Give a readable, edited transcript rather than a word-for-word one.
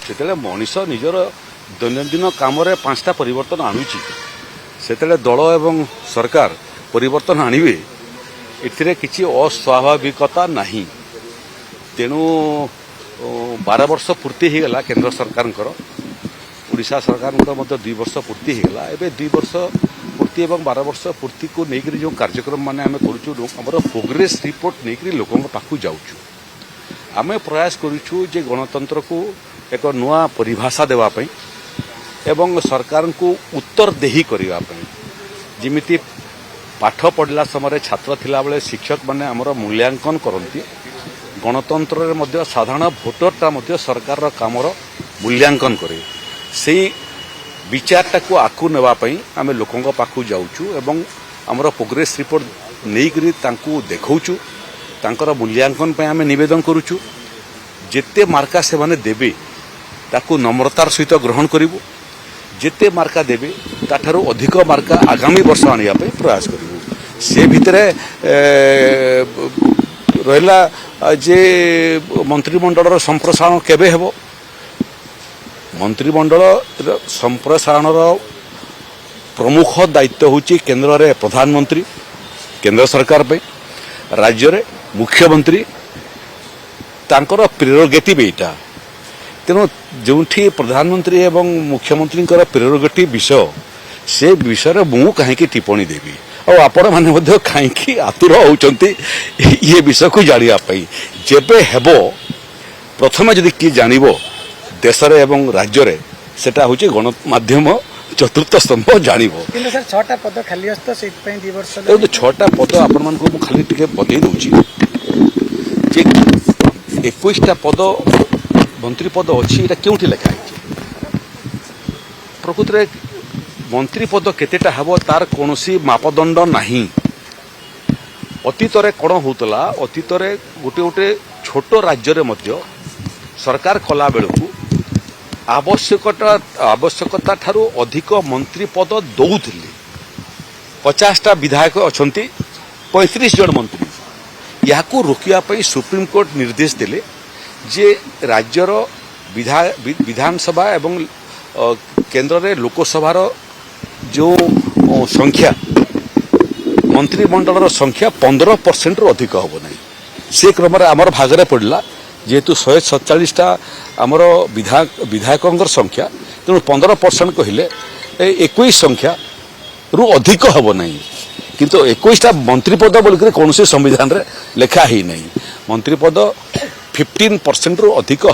ସେତେବେଳେ ମଣିଷ ନିଜର ଦୈନନ୍ଦିନ କାମରେ 5ଟା ପରିବର୍ତ୍ତନ ଆଣୁଛି ସେତେବେଳେ ଦଳ ଏବଂ ସରକାର ପରିବର୍ତ୍ତନ ଆଣିବେ ଏଥିରେ କିଛି ଅସ୍ୱାଭାବିକତା ନାହିଁ। ତେଣୁ 12 ବର୍ଷ ପୂର୍ତ୍ତି ହୋଇଗଲା କେନ୍ଦ୍ର ସରକାରଙ୍କର, ଓଡ଼ିଶା ସରକାରଙ୍କର ମଧ୍ୟ 2 ବର୍ଷ ପୂର୍ତ୍ତି ହୋଇଗଲା। ଏବେ 2 ବର୍ଷ ପୂର୍ତ୍ତି ଏବଂ 12 ବର୍ଷ ପୂର୍ତ୍ତିକୁ ନେଇକରି ଯେଉଁ କାର୍ଯ୍ୟକ୍ରମ ମାନେ ଆମେ କରୁଛୁ ଆମର ପ୍ରୋଗ୍ରେସ୍ ରିପୋର୍ଟ ନେଇକରି ଲୋକଙ୍କ ପାଖକୁ ଯାଉଛୁ। ଆମେ ପ୍ରୟାସ କରୁଛୁ ଯେ ଗଣତନ୍ତ୍ରକୁ ଏକ ନୂଆ ପରିଭାଷା ଦେବା ପାଇଁ ଏବଂ ସରକାରଙ୍କୁ ଉତ୍ତରଦେହି କରିବା ପାଇଁ। ଯେମିତି ପାଠ ପଢ଼ିଲା ସମୟରେ ଛାତ୍ର ଥିଲାବେଳେ ଶିକ୍ଷକମାନେ ଆମର ମୂଲ୍ୟାଙ୍କନ କରନ୍ତି, ଗଣତନ୍ତ୍ରରେ ମଧ୍ୟ ସାଧାରଣ ଭୋଟରଟା ମଧ୍ୟ ସରକାରର କାମର ମୂଲ୍ୟାଙ୍କନ କରେ। ସେଇ ବିଚାରଟାକୁ ଆଗକୁ ନେବା ପାଇଁ ଆମେ ଲୋକଙ୍କ ପାଖକୁ ଯାଉଛୁ ଏବଂ ଆମର ପ୍ରୋଗ୍ରେସ୍ ରିପୋର୍ଟ ନେଇକରି ତାଙ୍କୁ ଦେଖାଉଛୁ। ତାଙ୍କର ମୂଲ୍ୟାଙ୍କନ ପାଇଁ ଆମେ ନିବେଦନ କରୁଛୁ। ଯେତେ ମାର୍କା ସେମାନେ ଦେବେ ତାକୁ ନମ୍ରତାର ସହିତ ଗ୍ରହଣ କରିବୁ। ଯେତେ ମାର୍କା ଦେବେ ତାଠାରୁ ଅଧିକ ମାର୍କା ଆଗାମୀ ବର୍ଷ ଆଣିବା ପାଇଁ ପ୍ରୟାସ କରିବୁ। ସେ ଭିତରେ ରହିଲା ଯେ ମନ୍ତ୍ରିମଣ୍ଡଳର ସମ୍ପ୍ରସାରଣ କେବେ ହେବ। ମନ୍ତ୍ରିମଣ୍ଡଳ ସମ୍ପ୍ରସାରଣର ପ୍ରମୁଖ ଦାୟିତ୍ୱ ହେଉଛି କେନ୍ଦ୍ରରେ ପ୍ରଧାନମନ୍ତ୍ରୀ, କେନ୍ଦ୍ର ସରକାର ପାଇଁ, ରାଜ୍ୟରେ ମୁଖ୍ୟମନ୍ତ୍ରୀ, ତାଙ୍କର ପ୍ରେରୋଗେଟିଭ୍ ଏଇଟା। ତେଣୁ ଯେଉଁଠି ପ୍ରଧାନମନ୍ତ୍ରୀ ଏବଂ ମୁଖ୍ୟମନ୍ତ୍ରୀଙ୍କର ପ୍ରେରୋଗେଟିଭ୍ ବିଷୟ, ସେ ବିଷୟରେ ମୁଁ କାହିଁକି ଟିପ୍ପଣୀ ଦେବି ଆଉ ଆପଣମାନେ ମଧ୍ୟ କାହିଁକି ଆତୁର ହେଉଛନ୍ତି ଏ ବିଷୟକୁ ଜାଣିବା ପାଇଁ। ଯେବେ ହେବ ପ୍ରଥମେ ଯଦି କିଏ ଜାଣିବ ଦେଶରେ ଏବଂ ରାଜ୍ୟରେ ସେଟା ହେଉଛି ଗଣମାଧ୍ୟମ ଚତୁର୍ଥ ସ୍ତମ୍ଭ ଜାଣିବ। କିନ୍ତୁ ସାର୍ 6ଟା ପଦ ଖାଲି ଅଛି ତ ସେଇଥିପାଇଁ 2 ବର୍ଷ। 6ଟା ପଦ ଆପଣମାନଙ୍କୁ ମୁଁ ଖାଲି ଟିକେ ବତେଇ ଦେଉଛି ଯେ 21ଟା ପଦ ମନ୍ତ୍ରୀ ପଦ ଅଛି। ଏଇଟା କେଉଁଠି ଲେଖା ହେଇଛି? ପ୍ରକୃତରେ ମନ୍ତ୍ରୀ ପଦ କେତେଟା ହେବ ତାର କୌଣସି ମାପଦଣ୍ଡ ନାହିଁ। ଅତୀତରେ କ'ଣ ହେଉଥିଲା, ଅତୀତରେ ଗୋଟେ ଛୋଟ ରାଜ୍ୟରେ ମଧ୍ୟ ସରକାର କଲା ବେଳକୁ ଆବଶ୍ୟକତା ଠାରୁ ଅଧିକ ମନ୍ତ୍ରୀ ପଦ ଦେଉଥିଲେ। 50ଟା ବିଧାୟକ ଅଛନ୍ତି, 35 ଜଣ ମନ୍ତ୍ରୀ। ଏହାକୁ ରୋକିବା ପାଇଁ ସୁପ୍ରିମକୋର୍ଟ ନିର୍ଦ୍ଦେଶ ଦେଲେ ଯେ ରାଜ୍ୟର ବିଧାନସଭା ଏବଂ କେନ୍ଦ୍ରରେ ଲୋକସଭାର ଯେଉଁ ସଂଖ୍ୟା, ମନ୍ତ୍ରିମଣ୍ଡଳର ସଂଖ୍ୟା 15%ରୁ ଅଧିକ ହେବ ନାହିଁ। ସେ କ୍ରମରେ ଆମର ଭାଗରେ ପଡ଼ିଲା ଯେହେତୁ 147ଟା ଆମର ବିଧାୟକଙ୍କର ସଂଖ୍ୟା, ତେଣୁ 15% କହିଲେ 21 ସଂଖ୍ୟାରୁ ଅଧିକ ହେବ ନାହିଁ। କିନ୍ତୁ 21ଟା ମନ୍ତ୍ରୀପଦ ବୋଲିକରି କୌଣସି ସମ୍ବିଧାନରେ ଲେଖା ହେଇନାହିଁ। ମନ୍ତ୍ରୀପଦ 15%ରୁ ଅଧିକ ହେବ